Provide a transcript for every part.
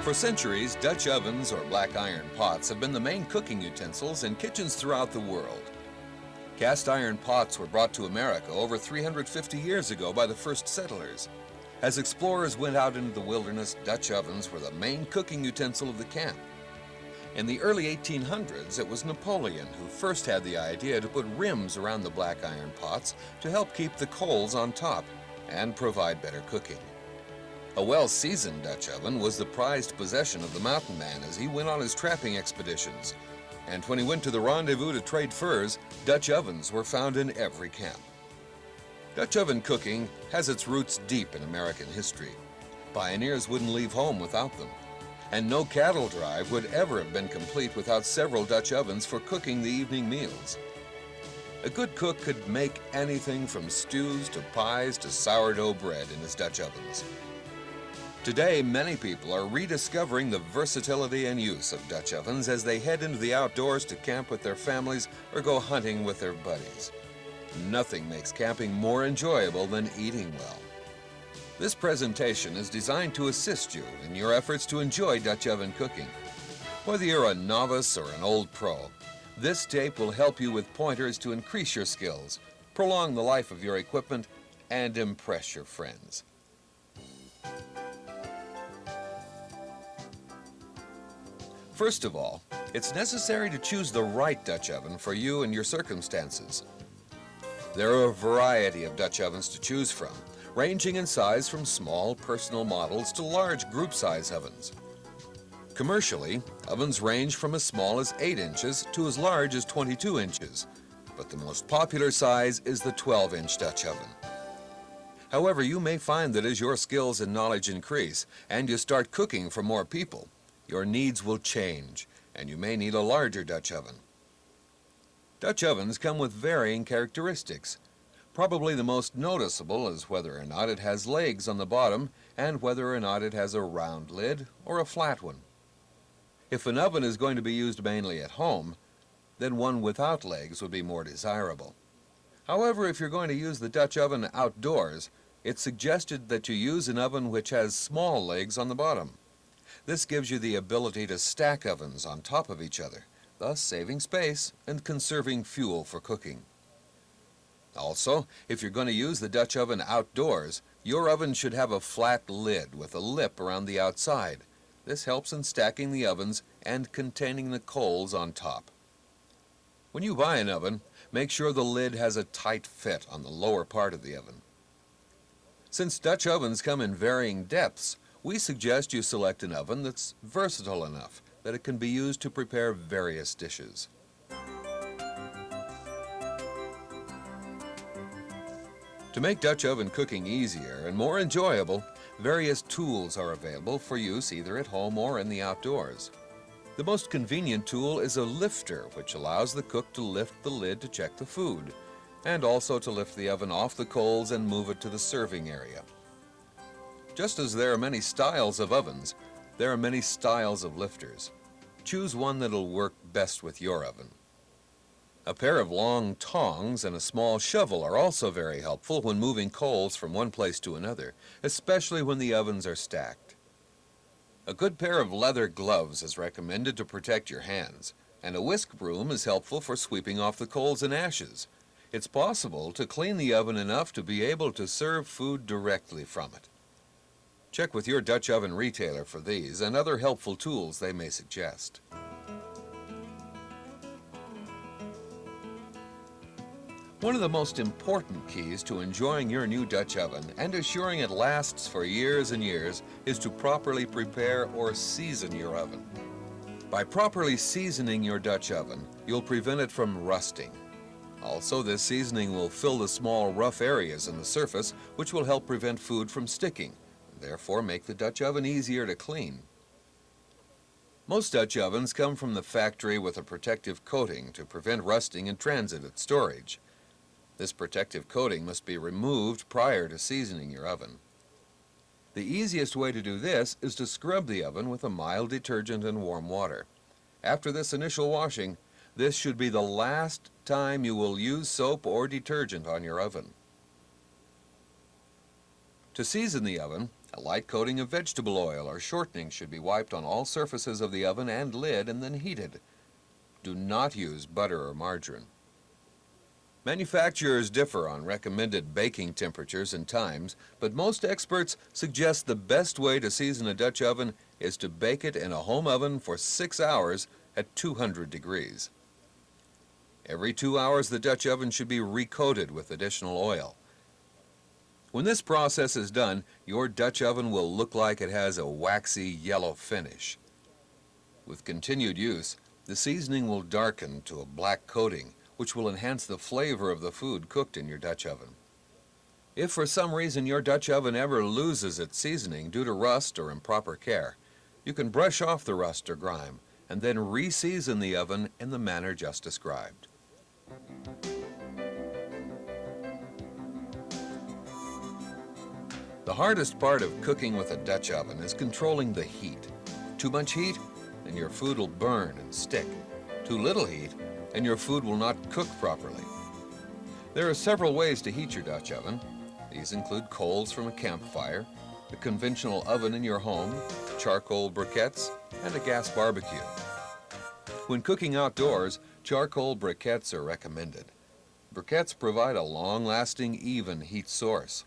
For centuries, Dutch ovens or black iron pots have been the main cooking utensils in kitchens throughout the world. Cast iron pots were brought to America over 350 years ago by the first settlers. As explorers went out into the wilderness, Dutch ovens were the main cooking utensil of the camp. In the early 1800s, it was Napoleon who first had the idea to put rims around the black iron pots to help keep the coals on top and provide better cooking. A well-seasoned Dutch oven was the prized possession of the mountain man as he went on his trapping expeditions. And when he went to the rendezvous to trade furs, Dutch ovens were found in every camp. Dutch oven cooking has its roots deep in American history. Pioneers wouldn't leave home without them. And no cattle drive would ever have been complete without several Dutch ovens for cooking the evening meals. A good cook could make anything from stews to pies to sourdough bread in his Dutch ovens. Today, many people are rediscovering the versatility and use of Dutch ovens as they head into the outdoors to camp with their families or go hunting with their buddies. Nothing makes camping more enjoyable than eating well. This presentation is designed to assist you in your efforts to enjoy Dutch oven cooking. Whether you're a novice or an old pro, this tape will help you with pointers to increase your skills, prolong the life of your equipment, and impress your friends. First of all, it's necessary to choose the right Dutch oven for you and your circumstances. There are a variety of Dutch ovens to choose from, ranging in size from small personal models to large group size ovens. Commercially, ovens range from as small as 8 inches to as large as 22 inches, but the most popular size is the 12-inch Dutch oven. However, you may find that as your skills and knowledge increase and you start cooking for more people, your needs will change, and you may need a larger Dutch oven. Dutch ovens come with varying characteristics. Probably the most noticeable is whether or not it has legs on the bottom and whether or not it has a round lid or a flat one. If an oven is going to be used mainly at home, then one without legs would be more desirable. However, if you're going to use the Dutch oven outdoors, it's suggested that you use an oven which has small legs on the bottom. This gives you the ability to stack ovens on top of each other, thus saving space and conserving fuel for cooking. Also, if you're going to use the Dutch oven outdoors, your oven should have a flat lid with a lip around the outside. This helps in stacking the ovens and containing the coals on top. When you buy an oven, make sure the lid has a tight fit on the lower part of the oven. Since Dutch ovens come in varying depths, we suggest you select an oven that's versatile enough that it can be used to prepare various dishes. To make Dutch oven cooking easier and more enjoyable, various tools are available for use either at home or in the outdoors. The most convenient tool is a lifter, which allows the cook to lift the lid to check the food, and also to lift the oven off the coals and move it to the serving area. Just as there are many styles of ovens, there are many styles of lifters. Choose one that'll work best with your oven. A pair of long tongs and a small shovel are also very helpful when moving coals from one place to another, especially when the ovens are stacked. A good pair of leather gloves is recommended to protect your hands, and a whisk broom is helpful for sweeping off the coals and ashes. It's possible to clean the oven enough to be able to serve food directly from it. Check with your Dutch oven retailer for these and other helpful tools they may suggest. One of the most important keys to enjoying your new Dutch oven and assuring it lasts for years and years is to properly prepare or season your oven. By properly seasoning your Dutch oven, you'll prevent it from rusting. Also, this seasoning will fill the small rough areas in the surface, which will help prevent food from sticking, and therefore make the Dutch oven easier to clean. Most Dutch ovens come from the factory with a protective coating to prevent rusting in transit at storage. This protective coating must be removed prior to seasoning your oven. The easiest way to do this is to scrub the oven with a mild detergent and warm water. After this initial washing, this should be the last time you will use soap or detergent on your oven. To season the oven, a light coating of vegetable oil or shortening should be wiped on all surfaces of the oven and lid and then heated. Do not use butter or margarine. Manufacturers differ on recommended baking temperatures and times, but most experts suggest the best way to season a Dutch oven is to bake it in a home oven for 6 hours at 200 degrees. Every 2 hours, the Dutch oven should be recoated with additional oil. When this process is done, your Dutch oven will look like it has a waxy yellow finish. With continued use, the seasoning will darken to a black coating, which will enhance the flavor of the food cooked in your Dutch oven. If for some reason your Dutch oven ever loses its seasoning due to rust or improper care, you can brush off the rust or grime and then re-season the oven in the manner just described. The hardest part of cooking with a Dutch oven is controlling the heat. Too much heat, and your food will burn and stick. Too little heat, and your food will not cook properly. There are several ways to heat your Dutch oven. These include coals from a campfire, a conventional oven in your home, charcoal briquettes, and a gas barbecue. When cooking outdoors, charcoal briquettes are recommended. Briquettes provide a long-lasting, even heat source.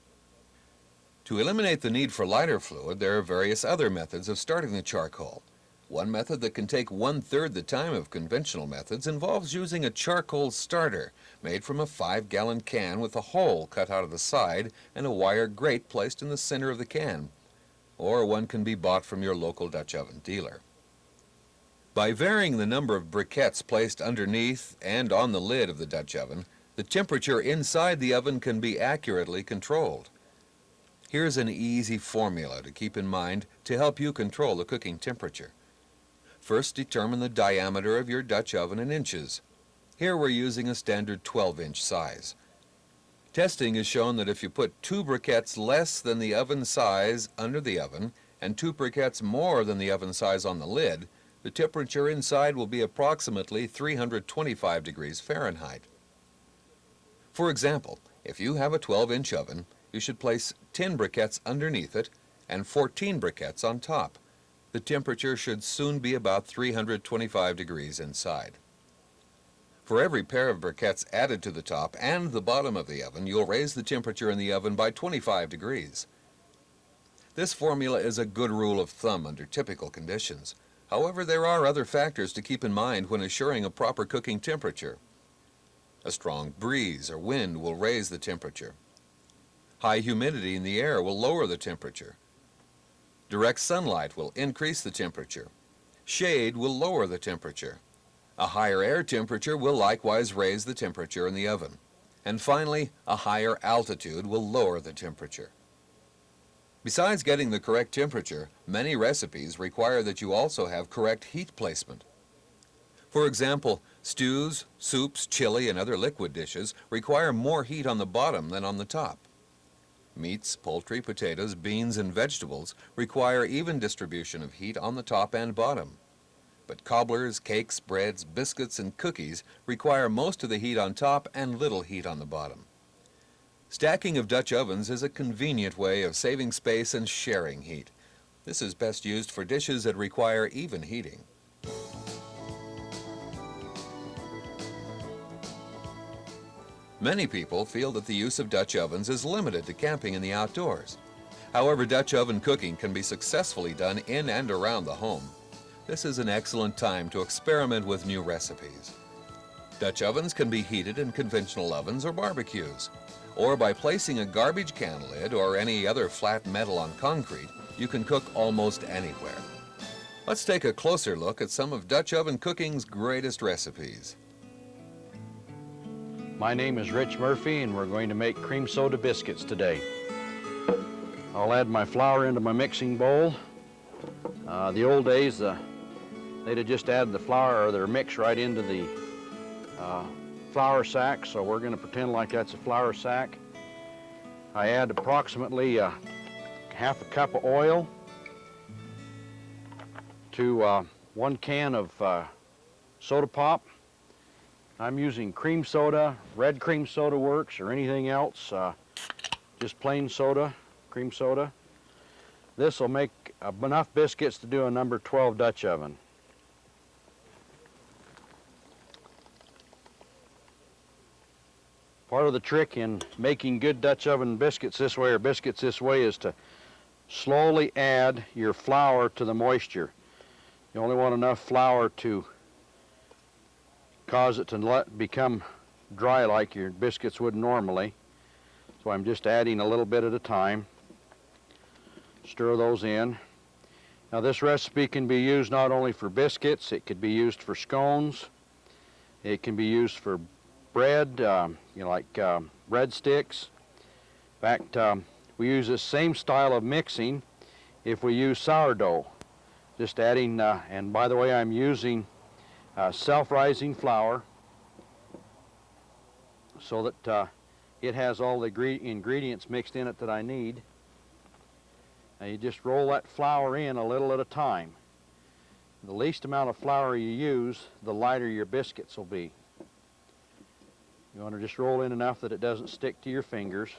To eliminate the need for lighter fluid, there are various other methods of starting the charcoal. One method that can take 1/3 the time of conventional methods involves using a charcoal starter made from a 5-gallon can with a hole cut out of the side and a wire grate placed in the center of the can. Or one can be bought from your local Dutch oven dealer. By varying the number of briquettes placed underneath and on the lid of the Dutch oven, the temperature inside the oven can be accurately controlled. Here's an easy formula to keep in mind to help you control the cooking temperature. First, determine the diameter of your Dutch oven in inches. Here we're using a standard 12-inch size. Testing has shown that if you put 2 briquettes less than the oven size under the oven and 2 briquettes more than the oven size on the lid, the temperature inside will be approximately 325 degrees Fahrenheit. For example, if you have a 12-inch oven, you should place 10 briquettes underneath it and 14 briquettes on top. The temperature should soon be about 325 degrees inside. For every pair of briquettes added to the top and the bottom of the oven, you'll raise the temperature in the oven by 25 degrees. This formula is a good rule of thumb under typical conditions. However, there are other factors to keep in mind when assuring a proper cooking temperature. A strong breeze or wind will raise the temperature. High humidity in the air will lower the temperature. Direct sunlight will increase the temperature. Shade will lower the temperature. A higher air temperature will likewise raise the temperature in the oven. And finally, a higher altitude will lower the temperature. Besides getting the correct temperature, many recipes require that you also have correct heat placement. For example, stews, soups, chili, and other liquid dishes require more heat on the bottom than on the top. Meats, poultry, potatoes, beans, and vegetables require even distribution of heat on the top and bottom. But cobblers, cakes, breads, biscuits, and cookies require most of the heat on top and little heat on the bottom. Stacking of Dutch ovens is a convenient way of saving space and sharing heat. This is best used for dishes that require even heating. Many people feel that the use of Dutch ovens is limited to camping in the outdoors. However, Dutch oven cooking can be successfully done in and around the home. This is an excellent time to experiment with new recipes. Dutch ovens can be heated in conventional ovens or barbecues. Or by placing a garbage can lid or any other flat metal on concrete, you can cook almost anywhere. Let's take a closer look at some of Dutch oven cooking's greatest recipes. My name is Rich Murphy, and we're going to make cream soda biscuits today. I'll add my flour into my mixing bowl. The old days, they'd have just added the flour or their mix right into the flour sack, so we're going to pretend like that's a flour sack. I add approximately half a cup of oil to 1 can of soda pop. I'm using cream soda, red cream soda works, or anything else, just plain soda. cream soda. This will make enough biscuits to do a number 12 Dutch oven. Part of the trick in making good Dutch oven biscuits this way, or biscuits this way, is to slowly add your flour to the moisture. You only want enough flour to cause it to become dry like your biscuits would normally. So I'm just adding a little bit at a time. Stir those in. Now this recipe can be used not only for biscuits, it could be used for scones, it can be used for bread, like breadsticks. In fact, we use this same style of mixing if we use sourdough. Just adding, and by the way, I'm using self-rising flour so that it has all the ingredients mixed in it that I need. Now you just roll that flour in a little at a time. The least amount of flour you use, the lighter your biscuits will be. You want to just roll in enough that it doesn't stick to your fingers,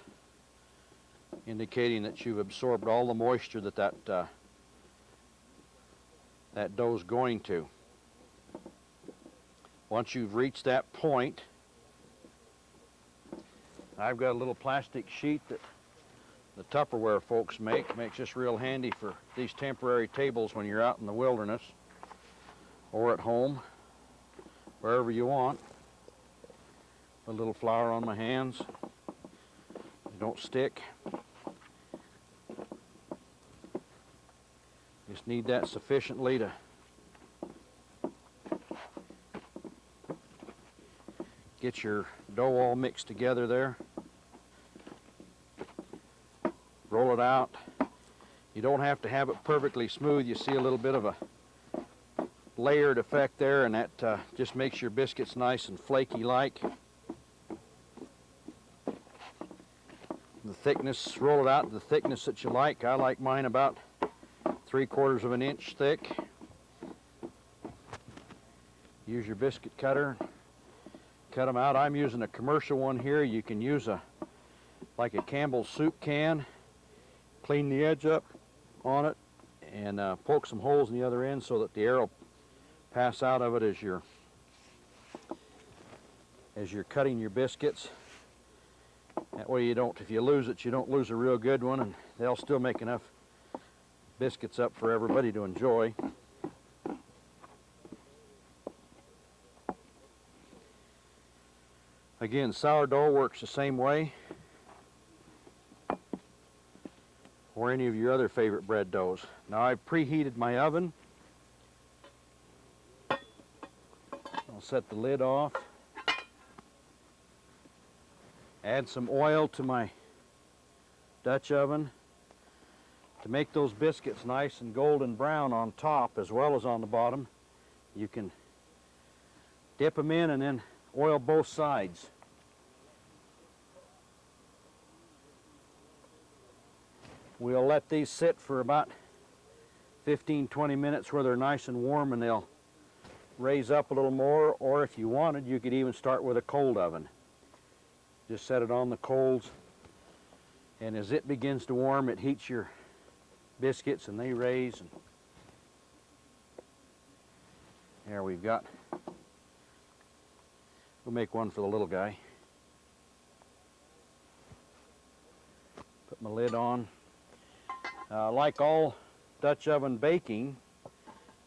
indicating that you've absorbed all the moisture that dough's going to. Once you've reached that point, I've got a little plastic sheet that the Tupperware folks makes this real handy for these temporary tables when you're out in the wilderness or at home, wherever you want. A little flour on my hands. They don't stick. Just need that sufficiently to get your dough all mixed together there. Roll it out. You don't have to have it perfectly smooth. You see a little bit of a layered effect there, and that just makes your biscuits nice and flaky like. The thickness, roll it out to the thickness that you like. I like mine about 3/4 of an inch thick. Use your biscuit cutter, cut them out. I'm using a commercial one here. You can use like a Campbell's soup can. Clean the edge up on it and poke some holes in the other end so that the air will pass out of it as you're cutting your biscuits. That way you don't, if you lose it, you don't lose a real good one, and they'll still make enough biscuits up for everybody to enjoy. Again, sourdough works the same way, or any of your other favorite bread doughs. Now I've preheated my oven. I'll set the lid off. Add some oil to my Dutch oven to make those biscuits nice and golden brown on top as well as on the bottom. You can dip them in and then oil both sides. We'll let these sit for about 15-20 minutes where they're nice and warm, and they'll raise up a little more, or if you wanted, you could even start with a cold oven. Just set it on the coals, and as it begins to warm, it heats your biscuits and they raise. And there we've got, we'll make one for the little guy. Put my lid on. Like all Dutch oven baking,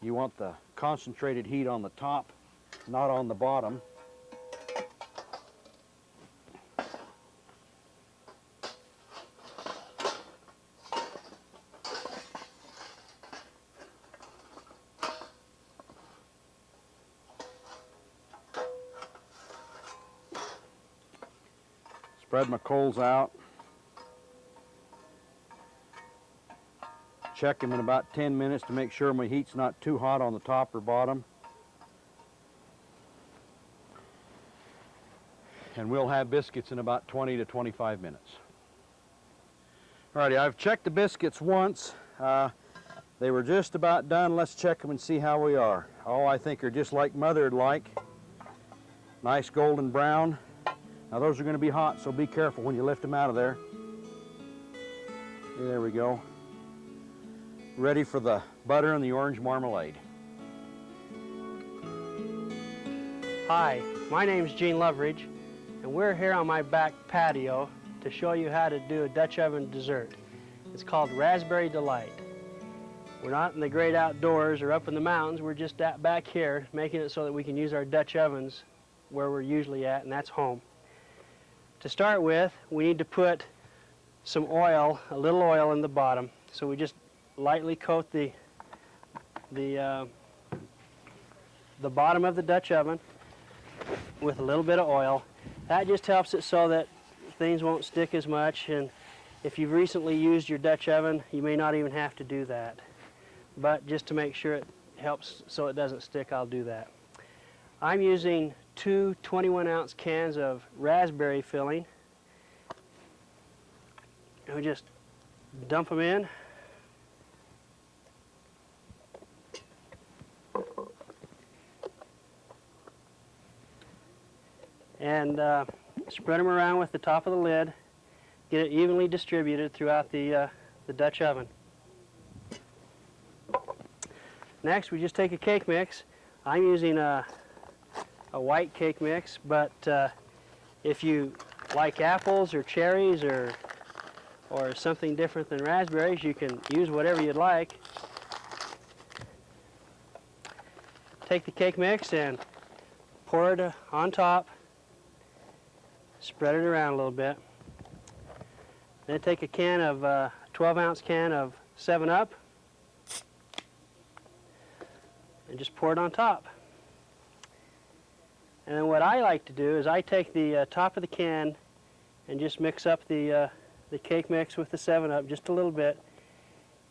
you want the concentrated heat on the top, not on the bottom. Spread my coals out. Check them in about 10 minutes to make sure my heat's not too hot on the top or bottom. And we'll have biscuits in about 20 to 25 minutes. Alrighty, I've checked the biscuits once. They were just about done. Let's check them and see how we are. Oh, I think they're just like Mother'd like. Nice golden brown. Now those are going to be hot, so be careful when you lift them out of there. There we go. Ready for the butter and the orange marmalade. Hi, my name's Gene Loveridge, and we're here on my back patio to show you how to do a Dutch oven dessert. It's called Raspberry Delight. We're not in the great outdoors or up in the mountains, we're just back here making it so that we can use our Dutch ovens where we're usually at, and that's home. To start with, we need to put some oil, a little oil in the bottom. So we just lightly coat the bottom of the Dutch oven with a little bit of oil. That just helps it so that things won't stick as much, and if you've recently used your Dutch oven, you may not even have to do that. But just to make sure it helps so it doesn't stick, I'll do that. I'm using two 21-ounce cans of raspberry filling. And we just dump them in. And spread them around with the top of the lid. Get it evenly distributed throughout the Dutch oven. Next, we just take a cake mix. I'm using a white cake mix, but if you like apples or cherries or something different than raspberries, you can use whatever you'd like. Take the cake mix and pour it on top. Spread it around a little bit. Then take a 12-ounce can of 7-Up and just pour it on top. And then what I like to do is I take the top of the can and just mix up the cake mix with the 7-Up just a little bit.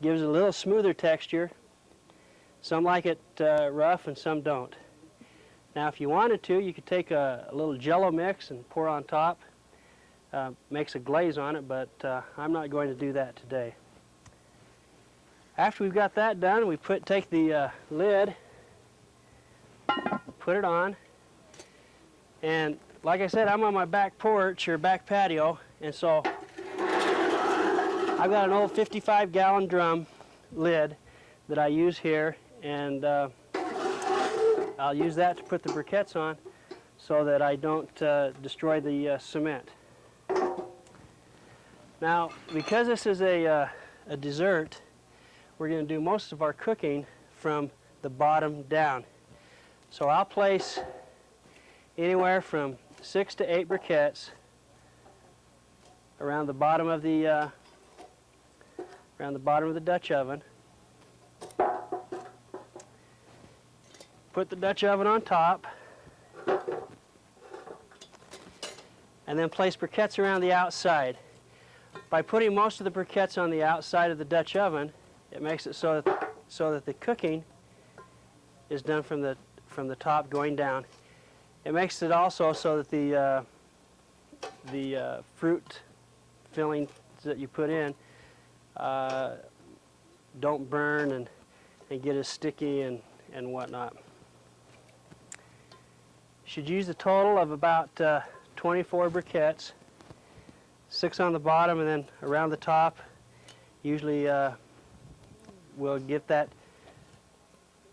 Gives it a little smoother texture. Some like it rough and some don't. Now if you wanted to, you could take a little Jell-O mix and pour on top. Makes a glaze on it, but I'm not going to do that today. After we've got that done, we take the lid, put it on, and like I said, I'm on my back porch or back patio, and so I've got an old 55-gallon drum lid that I use here, and I'll use that to put the briquettes on so that I don't destroy the cement. Now, because this is a dessert, we're going to do most of our cooking from the bottom down. So I'll place anywhere from 6 to 8 briquettes around the bottom of the Dutch oven. Put the Dutch oven on top, and then place briquettes around the outside. By putting most of the briquettes on the outside of the Dutch oven, it makes it so that the cooking is done from the top going down. It makes it also so that the fruit fillings that you put in don't burn and get as sticky and whatnot. You should use a total of about 24 briquettes, 6 on the bottom and then around the top. Usually we'll get that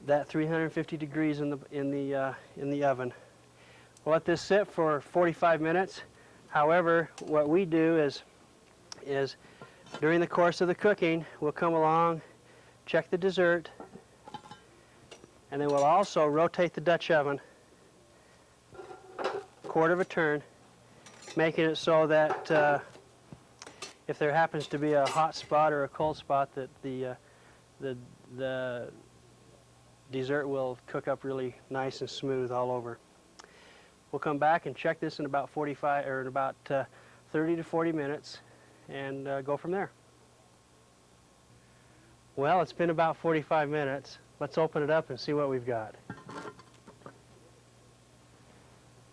350 degrees in the oven. We'll let this sit for 45 minutes. However, what we do is during the course of the cooking, we'll come along, check the dessert, and then we'll also rotate the Dutch oven a quarter of a turn, making it so that if there happens to be a hot spot or a cold spot, that the dessert will cook up really nice and smooth all over. We'll come back and check this in about 30 to 40 minutes and go from there. Well, it's been about 45 minutes. Let's open it up and see what we've got.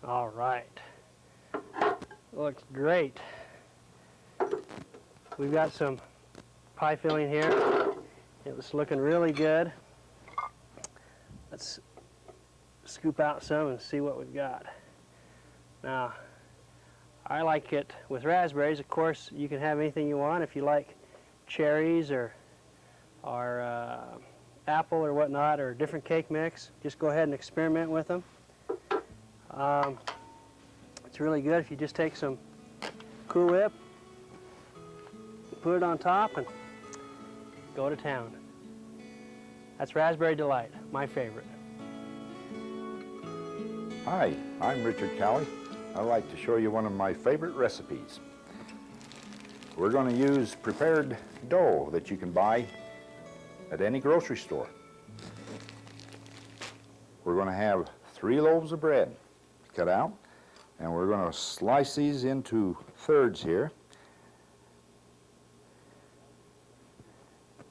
All right. Looks great. We've got some pie filling here. It was looking really good. Let's scoop out some and see what we've got. Now, I like it with raspberries. Of course, you can have anything you want. If you like cherries or apple or whatnot, or different cake mix, just go ahead and experiment with them. It's really good if you just take some Cool Whip, put it on top, and go to town. That's Raspberry Delight, my favorite. Hi, I'm Richard Cowley. I'd like to show you one of my favorite recipes. We're going to use prepared dough that you can buy at any grocery store. We're going to have 3 loaves of bread cut out, and we're going to slice these into thirds here.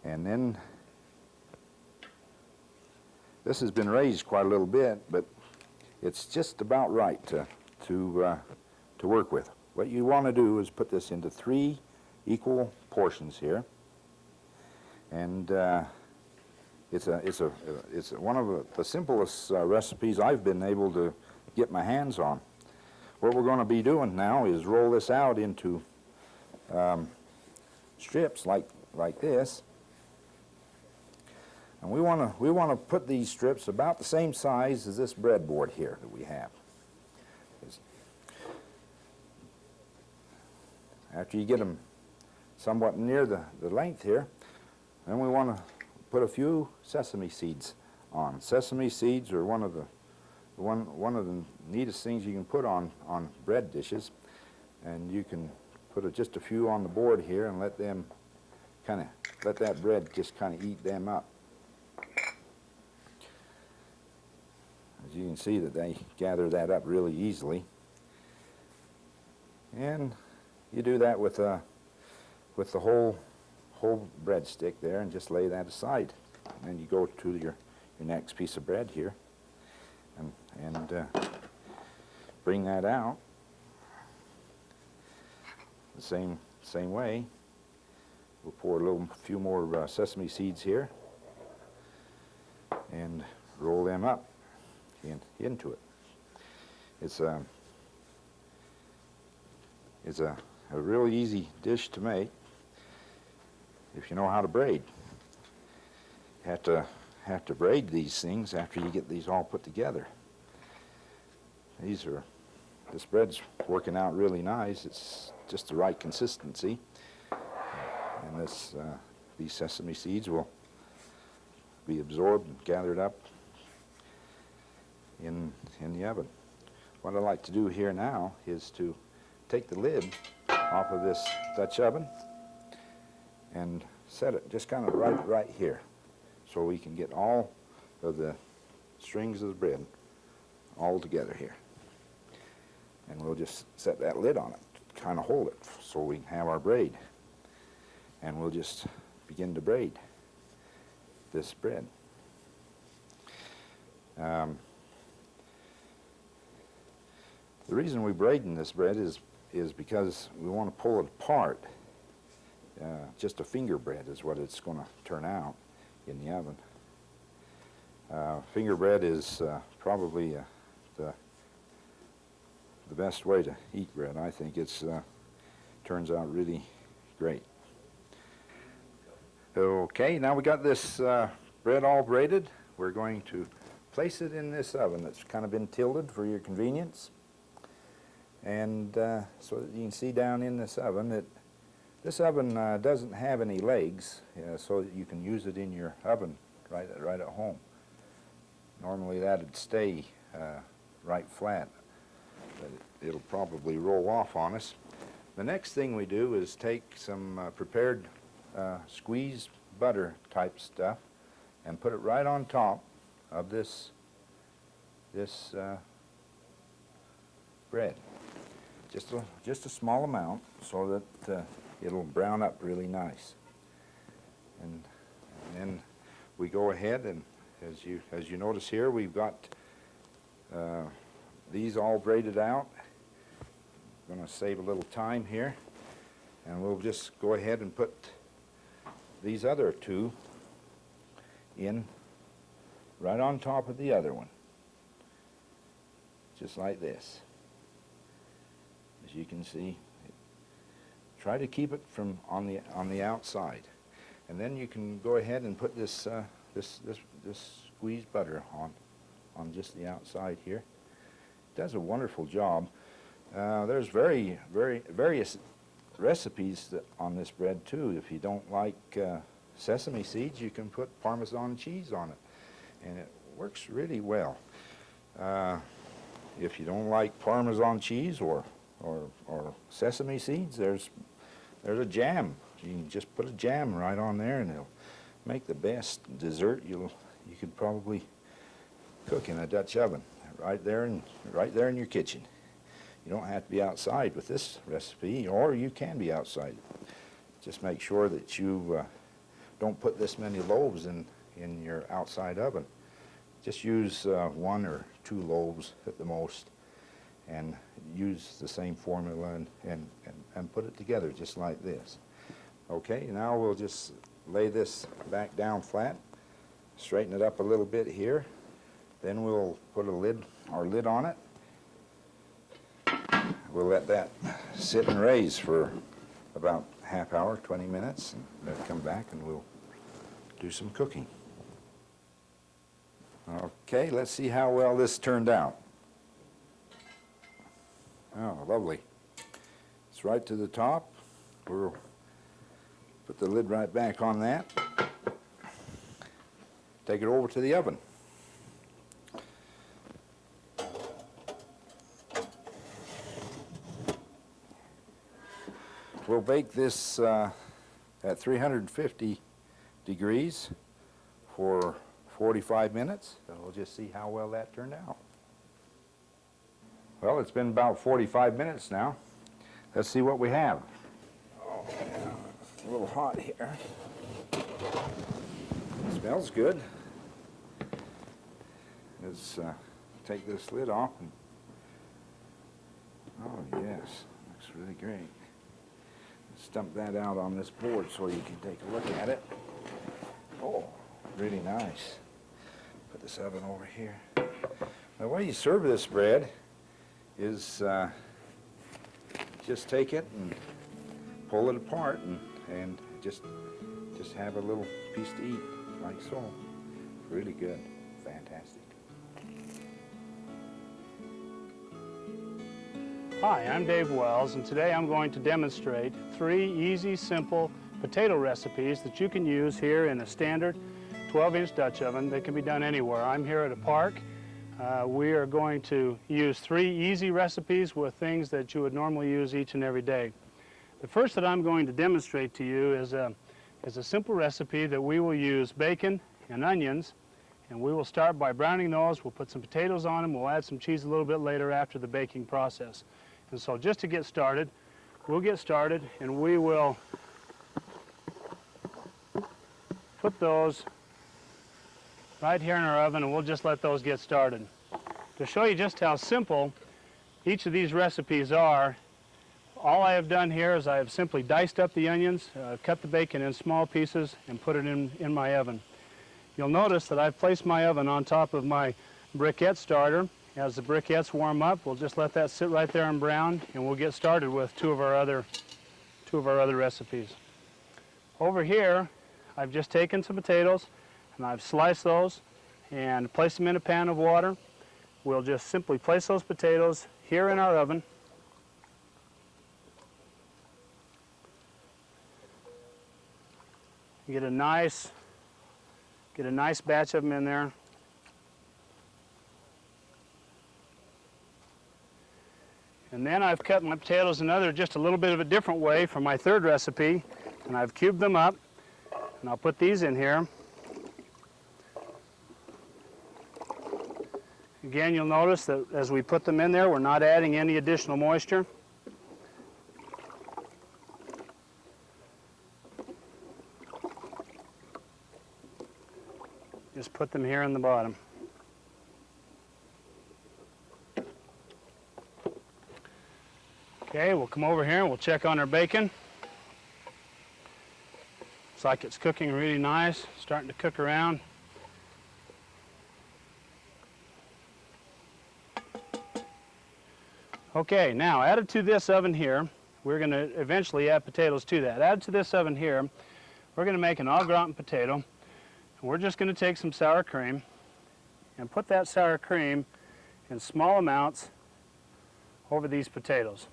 And then this has been raised quite a little bit, but it's just about right to work with. What you want to do is put this into 3 equal portions here, and it's one of the simplest recipes I've been able to get my hands on. What we're going to be doing now is roll this out into strips like this, and we want to put these strips about the same size as this breadboard here that we have. After you get them somewhat near the length here, then we want to put a few sesame seeds on. Sesame seeds are one of the neatest things you can put on bread dishes, and you can put just a few on the board here and let that bread just kind of eat them up. As you can see that they gather that up really easily, and you do that with the whole breadstick there, and just lay that aside. And then you go to your next piece of bread here, and bring that out the same way. We'll pour a few more sesame seeds here, and roll them up into it. It's a really easy dish to make if you know how to braid. You have to braid these things after you get these all put together. This bread's working out really nice. It's just the right consistency, and these sesame seeds will be absorbed and gathered up in the oven. What I like to do here now is to take the lid off of this Dutch oven and set it just kind of right here, so we can get all of the strings of the bread all together here. And we'll just set that lid on it to kind of hold it so we can have our braid. And we'll just begin to braid this bread. The reason we're braiding this bread is because we want to pull it apart. Just a finger bread is what it's going to turn out in the oven. Finger bread is probably the best way to eat bread. I think it's turns out really great. Okay, now we got this bread all braided. We're going to place it in this oven that's kind of been tilted for your convenience. And so that you can see down in this oven that this oven doesn't have any legs, so that you can use it in your oven right at home. Normally that'd stay right flat, but it'll probably roll off on us. The next thing we do is take some prepared squeezed butter type stuff and put it right on top of this bread. Just a small amount, so that it'll brown up really nice. And then we go ahead, and as you notice here, we've got these all braided out. I'm going to save a little time here, and we'll just go ahead and put these other 2 in right on top of the other one, just like this. As you can see, try to keep it from on the outside. And then you can go ahead and put this squeezed butter on just the outside here. It does a wonderful job. There's various recipes on this bread too. If you don't like sesame seeds, you can put Parmesan cheese on it, and it works really well. If you don't like Parmesan cheese or sesame seeds, there's a jam. You can just put a jam right on there, and it'll make the best dessert you could probably cook in a Dutch oven, right there in your kitchen. You don't have to be outside with this recipe, or you can be outside. Just make sure that you don't put this many loaves in your outside oven. Just use 1 or 2 loaves at the most, and use the same formula and put it together just like this. Okay, now we'll just lay this back down flat, straighten it up a little bit here, then we'll put our lid on it. We'll let that sit and raise for about half hour, 20 minutes, and then come back and we'll do some cooking. Okay, let's see how well this turned out. Oh, lovely. It's right to the top. We'll put the lid right back on that. Take it over to the oven. We'll bake this at 350 degrees for 45 minutes, and we'll just see how well that turned out. Well, it's been about 45 minutes now. Let's see what we have. Oh, yeah, a little hot here. Smells good. Let's take this lid off. Oh, yes, looks really great. Stump that out on this board so you can take a look at it. Oh, really nice. Put this oven over here. The way you serve this bread is just take it and pull it apart and just have a little piece to eat, like so. Really good. Fantastic. Hi, I'm Dave Wells, and today I'm going to demonstrate 3 easy, simple potato recipes that you can use here in a standard 12-inch Dutch oven that can be done anywhere. I'm here at a park. We are going to use 3 easy recipes with things that you would normally use each and every day. The first that I'm going to demonstrate to you is a simple recipe that we will use bacon and onions, and we will start by browning those. We'll put some potatoes on them. We'll add some cheese a little bit later after the baking process. And so just to get started, we'll get started and we will put those right here in our oven, and we'll just let those get started. To show you just how simple each of these recipes are, all I have done here is I have simply diced up the onions, cut the bacon in small pieces, and put it in my oven. You'll notice that I've placed my oven on top of my briquette starter. As the briquettes warm up, we'll just let that sit right there and brown, and we'll get started with two of our other recipes. Over here, I've just taken some potatoes and I've sliced those and placed them in a pan of water. We'll just simply place those potatoes here in our oven. Get a nice batch of them in there. And then I've cut my potatoes just a little bit of a different way for my third recipe, and I've cubed them up, and I'll put these in here. Again, you'll notice that as we put them in there, we're not adding any additional moisture. Just put them here in the bottom. Okay, we'll come over here and we'll check on our bacon. Looks like it's cooking really nice, starting to cook around. Okay, now added to this oven here, we're going to eventually add potatoes to that. Add to this oven here, we're going to make an au gratin potato. And we're just going to take some sour cream and put that sour cream in small amounts over these potatoes.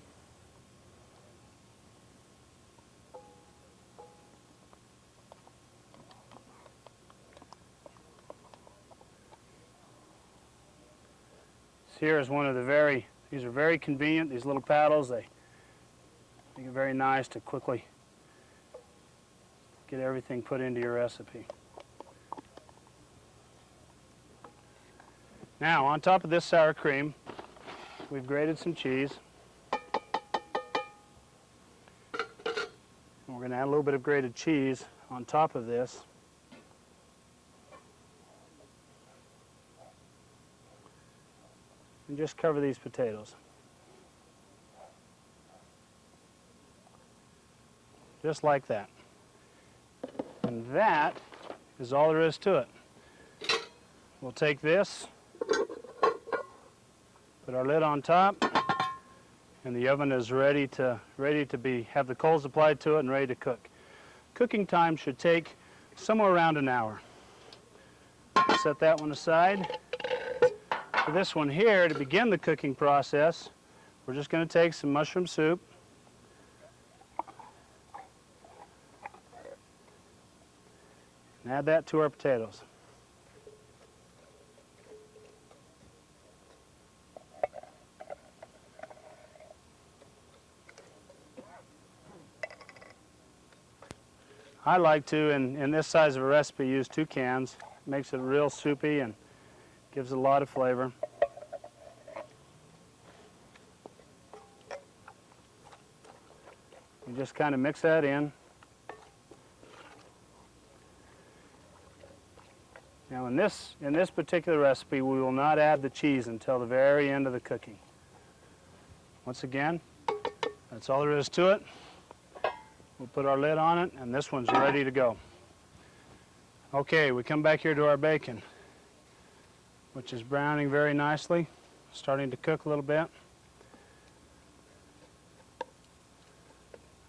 Here is one of the these are very convenient, these little paddles. They make it very nice to quickly get everything put into your recipe. Now, on top of this sour cream, we've grated some cheese. And we're going to add a little bit of grated cheese on top of this. And just cover these potatoes. Just like that. And that is all there is to it. We'll take this, put our lid on top, and the oven is ready to have the coals applied to it and ready to cook. Cooking time should take somewhere around an hour. Set that one aside. For this one here, to begin the cooking process, we're just going to take some mushroom soup, and add that to our potatoes. I like to, in this size of a recipe, use 2 cans. It makes it real soupy and gives it a lot of flavor. You just kind of mix that in. Now in this particular recipe, we will not add the cheese until the very end of the cooking. Once again, that's all there is to it. We'll put our lid on it, and this one's ready to go. Okay, we come back here to our bacon, which is browning very nicely, starting to cook a little bit.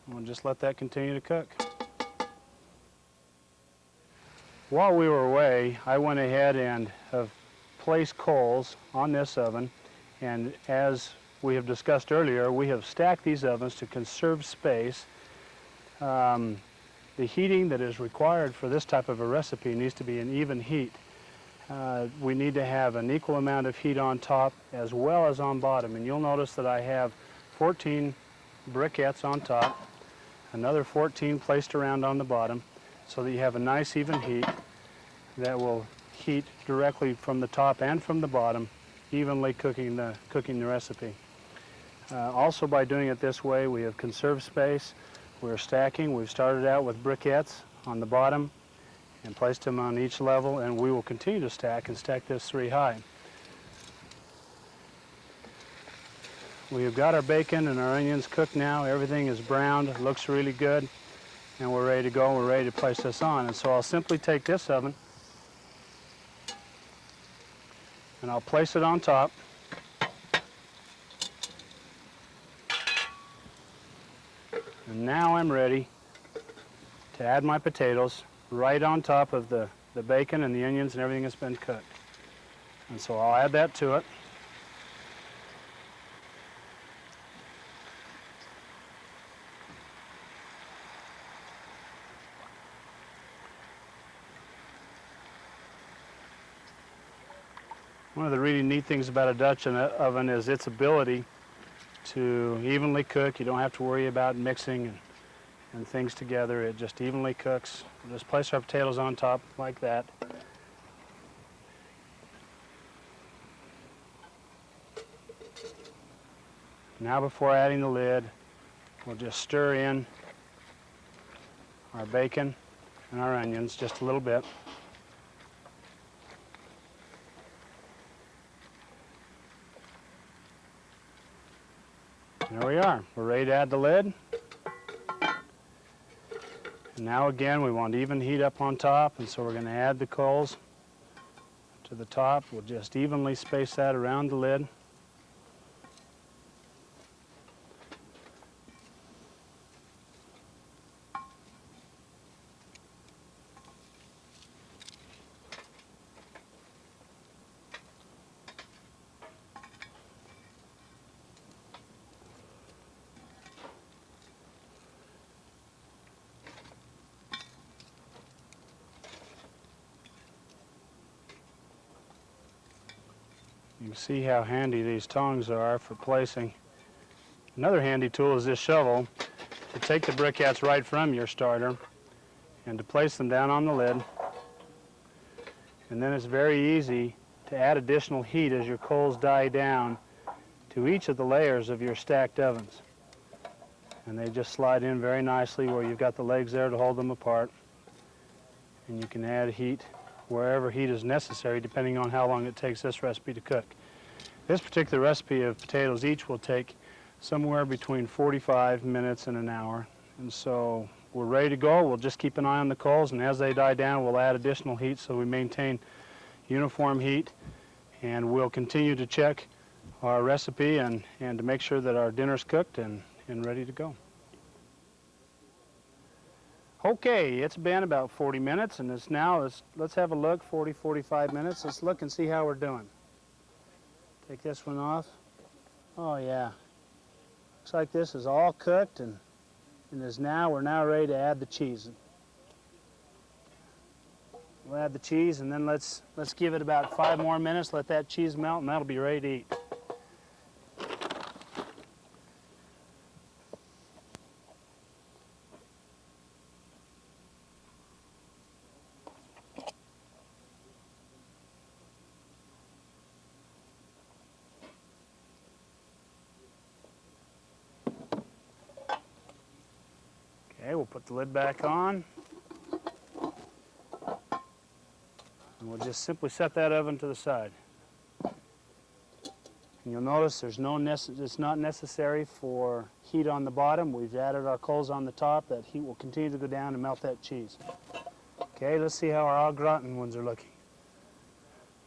We'll just let that continue to cook. While we were away, I went ahead and have placed coals on this oven, and as we have discussed earlier, we have stacked these ovens to conserve space. The heating that is required for this type of a recipe needs to be an even heat. We need to have an equal amount of heat on top as well as on bottom. And you'll notice that I have 14 briquettes on top, another 14 placed around on the bottom, so that you have a nice even heat that will heat directly from the top and from the bottom, evenly cooking the recipe. Also, by doing it this way, we have conserved space. We're stacking. We've started out with briquettes on the bottom and placed them on each level, and we will continue to stack and stack this 3 high. We have got our bacon and our onions cooked now. Everything is browned. It looks really good, and we're ready to go. We're ready to place this on. And so I'll simply take this oven and I'll place it on top. And now I'm ready to add my potatoes right on top of the bacon and the onions and everything that's been cooked. And so I'll add that to it. One of the really neat things about a Dutch oven is its ability to evenly cook. You don't have to worry about mixing and things together. It just evenly cooks. We'll just place our potatoes on top like that. Now, before adding the lid, we'll just stir in our bacon and our onions just a little bit. There we are. We're ready to add the lid. And now again, we want even heat up on top, and so we're going to add the coals to the top. We'll just evenly space that around the lid. You can see how handy these tongs are for placing. Another handy tool is this shovel to take the briquettes right from your starter and to place them down on the lid. And then it's very easy to add additional heat as your coals die down to each of the layers of your stacked ovens. And they just slide in very nicely where you've got the legs there to hold them apart. And you can add heat wherever heat is necessary depending on how long it takes this recipe to cook. This particular recipe of potatoes each will take somewhere between 45 minutes and an hour. And so we're ready to go. We'll just keep an eye on the coals, and as they die down, we'll add additional heat so we maintain uniform heat. And we'll continue to check our recipe and to make sure that our dinner's cooked and ready to go. Okay, it's been about 40 minutes, and let's have a look, 45 minutes. Let's look and see how we're doing. Take this one off. Oh yeah, looks like this is all cooked, and we're now ready to add the cheese. We'll add the cheese, and then let's give it about 5 more minutes, let that cheese melt, and that'll be ready to eat. Okay, we'll put the lid back on. And we'll just simply set that oven to the side. And you'll notice it's not necessary for heat on the bottom. We've added our coals on the top. That heat will continue to go down and melt that cheese. Okay, let's see how our au gratin ones are looking.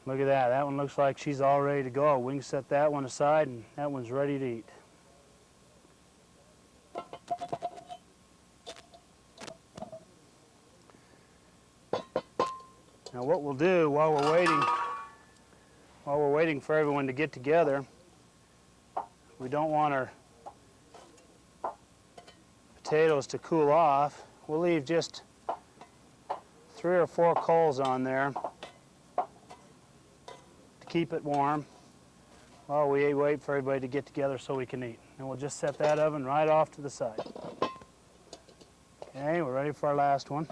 Look at that. That one looks like she's all ready to go. We can set that one aside, and that one's ready to eat. Now what we'll do while we're waiting for everyone to get together, we don't want our potatoes to cool off. We'll leave just 3 or 4 coals on there to keep it warm while we wait for everybody to get together so we can eat. And we'll just set that oven right off to the side. Okay, we're ready for our last one.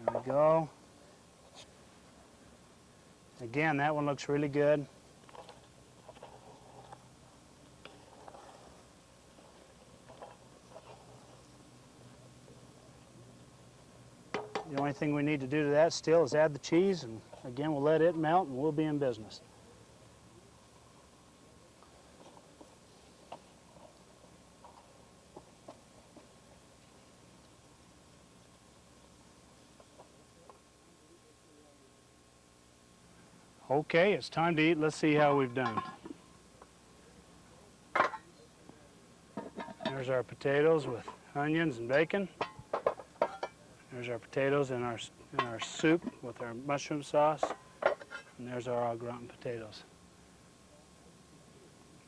There we go. Again, that one looks really good. The only thing we need to do to that still is add the cheese, and again, we'll let it melt and we'll be in business. Okay, it's time to eat. Let's see how we've done. There's our potatoes with onions and bacon. There's our potatoes in our soup with our mushroom sauce. And there's our au gratin potatoes.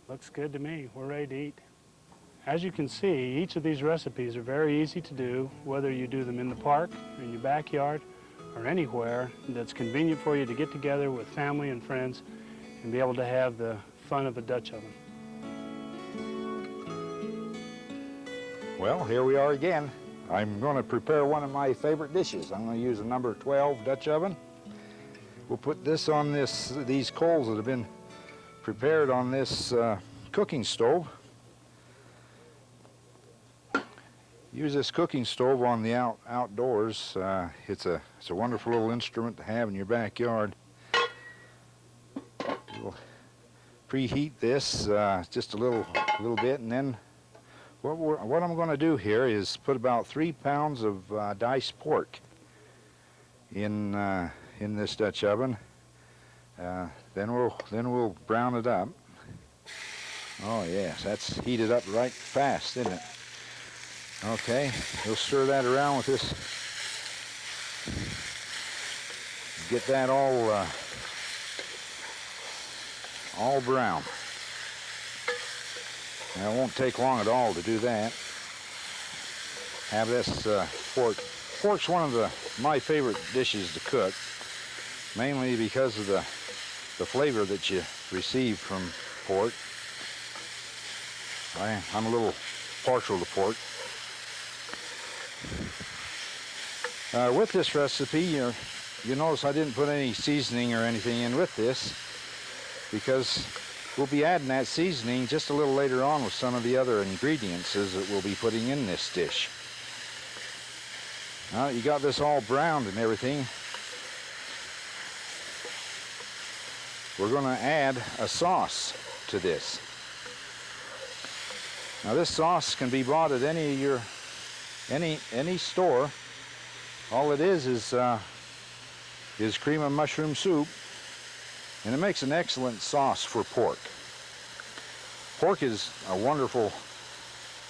Looks good to me. We're ready to eat. As you can see, each of these recipes are very easy to do, whether you do them in the park, or in your backyard, or anywhere that's convenient for you to get together with family and friends and be able to have the fun of a Dutch oven. Well, here we are again. I'm going to prepare one of my favorite dishes. I'm going to use a number 12 Dutch oven. We'll put this on these coals that have been prepared on this cooking stove. Use this cooking stove on the outdoors. It's a wonderful little instrument to have in your backyard. We'll preheat this just a little bit, and then what I'm going to do here is put about 3 pounds of diced pork in this Dutch oven. Then we'll brown it up. Oh yes, that's heated up right fast, isn't it? Okay, we'll stir that around with this. Get that all brown. Now, it won't take long at all to do that. Have this pork. Pork's one of my favorite dishes to cook. mainly because of the flavor that you receive from pork. I'm a little partial to pork. With this recipe, you notice I didn't put any seasoning or anything in with this, because we'll be adding that seasoning just a little later on with some of the other ingredients that we'll be putting in this dish. Now that you got this all browned and everything, we're going to add a sauce to this. Now this sauce can be bought at any store. All it is cream of mushroom soup, and it makes an excellent sauce for pork. Pork is a wonderful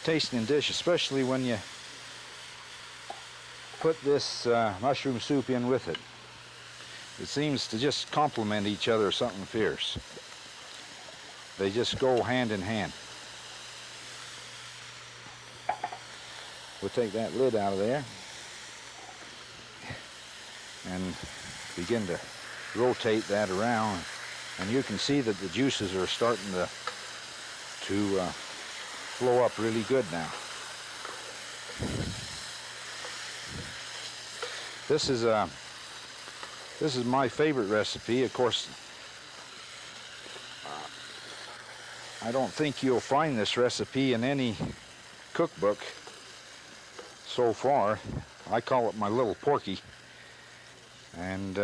tasting dish, especially when you put this mushroom soup in with it. It seems to just complement each other something fierce. They just go hand in hand. We'll take that lid out of there and begin to rotate that around, and you can see that the juices are starting to flow up really good now. This is my favorite recipe. Of course, I don't think you'll find this recipe in any cookbook so far. I call it my little porky. And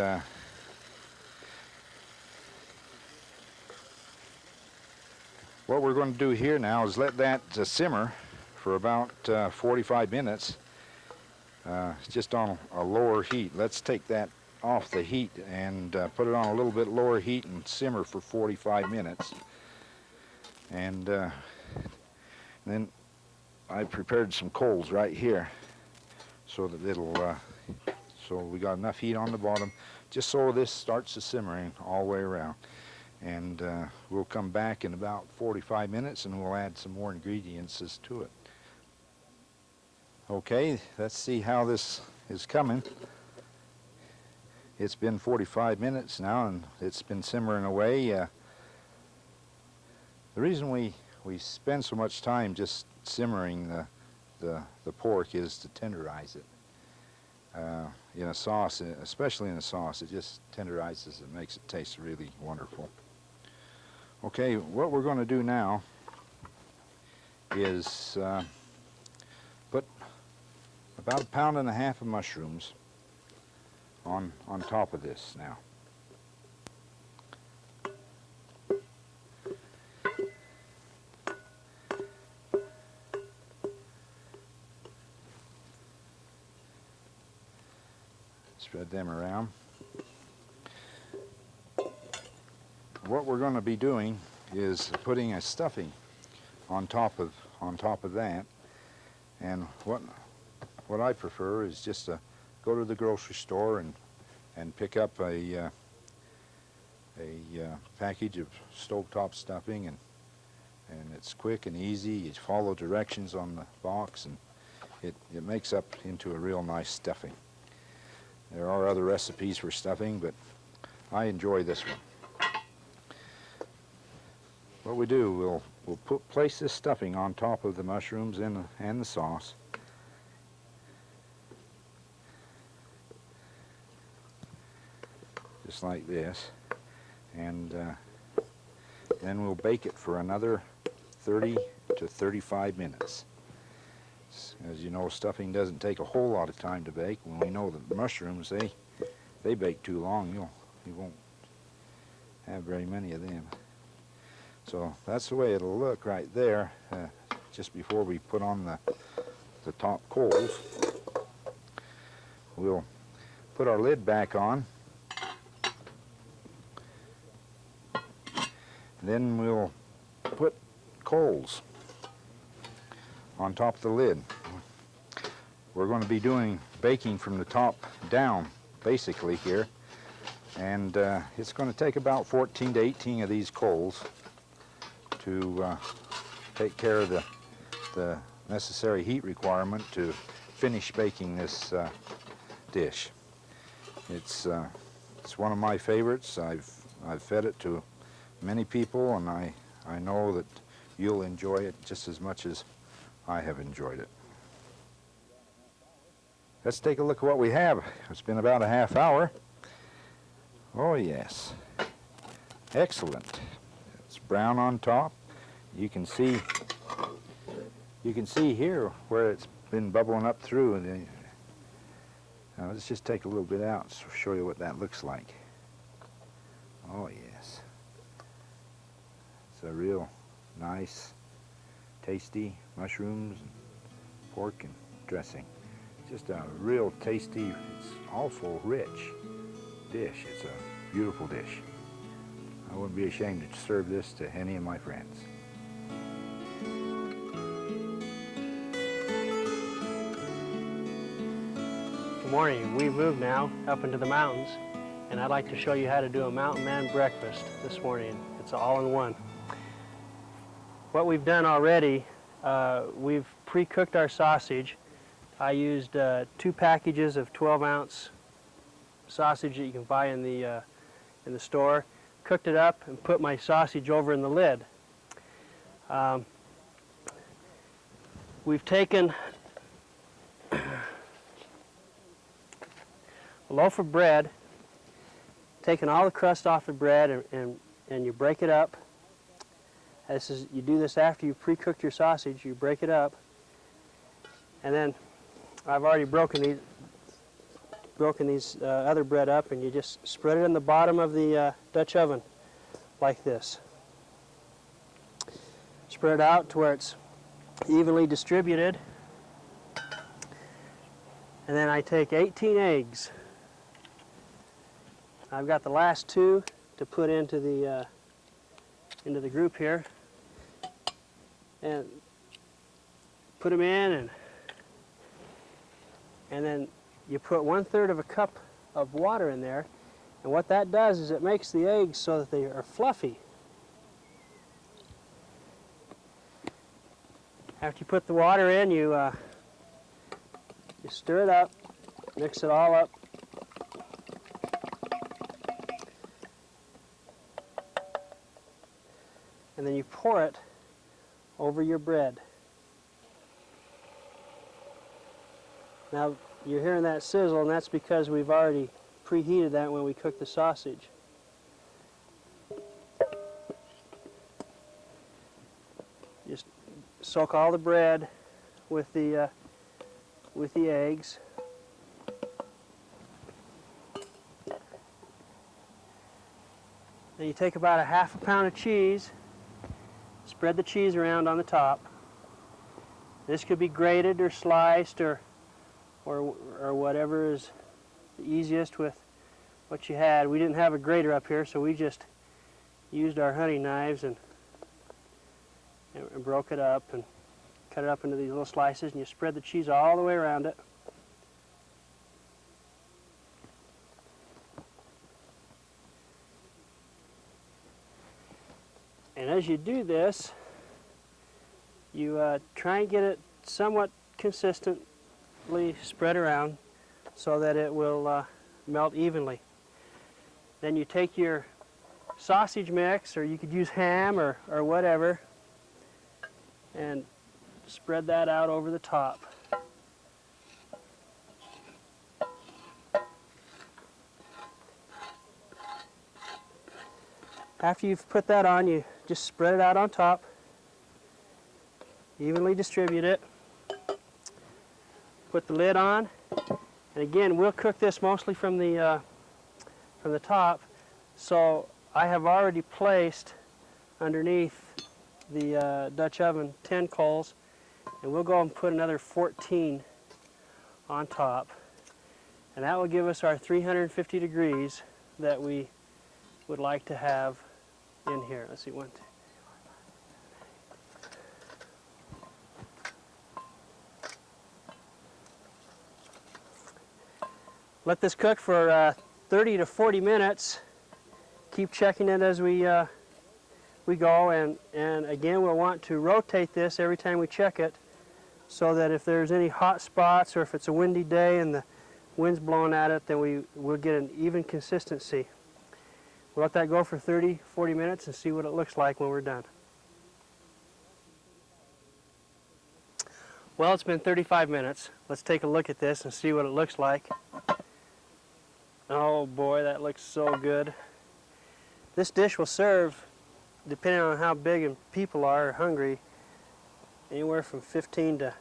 what we're going to do here now is let that simmer for about 45 minutes, just on a lower heat. Let's take that off the heat and put it on a little bit lower heat and simmer for 45 minutes. And then I prepared some coals right here so that so we got enough heat on the bottom just so this starts to simmering all the way around. And we'll come back in about 45 minutes and we'll add some more ingredients to it. Okay, let's see how this is coming. It's been 45 minutes now and it's been simmering away. The reason we spend so much time just simmering the pork is to tenderize it. In a sauce, especially in a sauce, it just tenderizes it, makes it taste really wonderful. Okay, what we're going to do now is put about 1.5 pounds of mushrooms on top of this now. Spread them around. What we're going to be doing is putting a stuffing on top of that, and what I prefer is just to go to the grocery store and pick up a package of stovetop stuffing, and it's quick and easy. You follow directions on the box, and it makes up into a real nice stuffing. There are other recipes for stuffing, but I enjoy this one. What we do, we'll place this stuffing on top of the mushrooms and the sauce. Just like this. And then we'll bake it for another 30 to 35 minutes. As you know, stuffing doesn't take a whole lot of time to bake. When we know that the mushrooms, they bake too long, you won't have very many of them. So that's the way it'll look right there, just before we put on the top coals. We'll put our lid back on. Then we'll put coals on top of the lid. We're going to be doing baking from the top down, basically here, and it's going to take about 14 to 18 of these coals to take care of the necessary heat requirement to finish baking this dish. It's It's one of my favorites. I've fed it to many people, and I know that you'll enjoy it just as much as I have enjoyed it. Let's take a look at what we have. It's been about a half hour. Oh yes, excellent. It's brown on top. You can see here where it's been bubbling up through. Now let's just take a little bit out to show you what that looks like. Oh yes, it's a real nice, tasty mushrooms, and pork and dressing. Just a real tasty, it's awful rich dish. It's a beautiful dish. I wouldn't be ashamed to serve this to any of my friends. Good morning. We've moved now up into the mountains, and I'd like to show you how to do a mountain man breakfast this morning. It's all-in-one. What we've done already, we've pre-cooked our sausage. I used 2 packages of 12-ounce sausage that you can buy in the store. Cooked it up and put my sausage over in the lid. We've taken a loaf of bread, taken all the crust off the bread, and you break it up. You do this after you've pre-cooked your sausage. You break it up, and then I've already broken these other bread up, and you just spread it in the bottom of the Dutch oven like this. Spread it out to where it's evenly distributed, and then I take 18 eggs. I've got the last 2 to put into the group here, and put them in, and then you put 1/3 of a cup of water in there, and what that does is it makes the eggs so that they are fluffy. After you put the water in, you stir it up, mix it all up. And then you pour it over your bread. Now, you're hearing that sizzle, and that's because we've already preheated that when we cooked the sausage. Just soak all the bread with the eggs. Then you take about a ½ pound of cheese, spread the cheese around on the top. This could be grated or sliced or whatever is the easiest with what you had. We didn't have a grater up here, so we just used our hunting knives and broke it up and cut it up into these little slices, and you spread the cheese all the way around it. And as you do this, you try and get it somewhat consistently spread around so that it will melt evenly. Then you take your sausage mix, or you could use ham or whatever, and spread that out over the top. After you've put that on, you just spread it out on top, evenly distribute it, put the lid on, and again, we'll cook this mostly from the top, so I have already placed underneath the Dutch oven 10 coals, and we'll go and put another 14 on top, and that will give us our 350 degrees that we would like to have in here. Let's see, 1, 2. Let this cook for 30 to 40 minutes. Keep checking it as we go, and again, we'll want to rotate this every time we check it, so that if there's any hot spots or if it's a windy day and wind's blowing at it, then we'll get an even consistency. We'll let that go for 30, 40 minutes and see what it looks like when we're done. Well, it's been 35 minutes. Let's take a look at this and see what it looks like. Oh boy, that looks so good. This dish will serve, depending on how big and people are hungry, anywhere from 15 to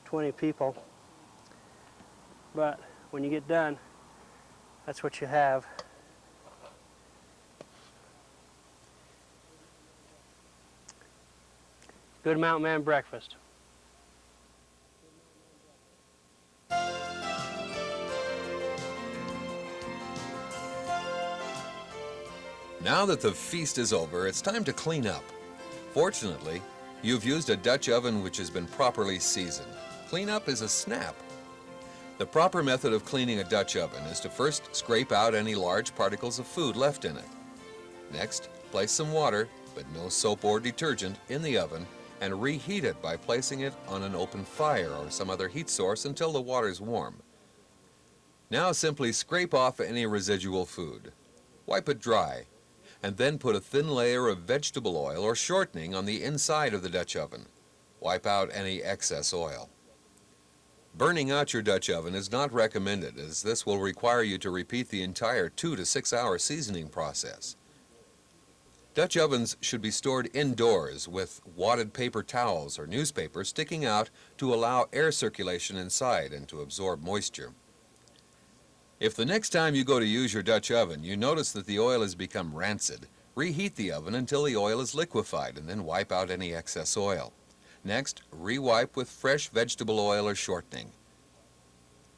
20 people. But when you get done, that's what you have. Good mountain man breakfast. Now that the feast is over, it's time to clean up. Fortunately, you've used a Dutch oven which has been properly seasoned. Cleanup is a snap. The proper method of cleaning a Dutch oven is to first scrape out any large particles of food left in it. Next, place some water, but no soap or detergent, in the oven and reheat it by placing it on an open fire or some other heat source until the water is warm. Now simply scrape off any residual food. Wipe it dry, and then put a thin layer of vegetable oil or shortening on the inside of the Dutch oven. Wipe out any excess oil. Burning out your Dutch oven is not recommended, as this will require you to repeat the entire 2 to 6 hour seasoning process. Dutch ovens should be stored indoors with wadded paper towels or newspaper sticking out to allow air circulation inside and to absorb moisture. If the next time you go to use your Dutch oven you notice that the oil has become rancid, reheat the oven until the oil is liquefied and then wipe out any excess oil. Next, rewipe with fresh vegetable oil or shortening.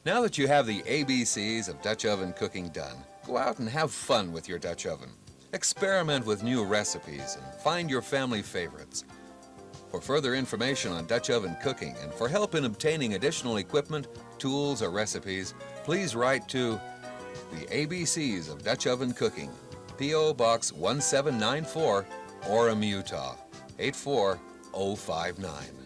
Now that you have the ABCs of Dutch oven cooking done, go out and have fun with your Dutch oven. Experiment with new recipes and find your family favorites. For further information on Dutch oven cooking and for help in obtaining additional equipment, tools, or recipes, please write to the ABCs of Dutch Oven Cooking, P.O. Box 1794, Orem, Utah, 84059.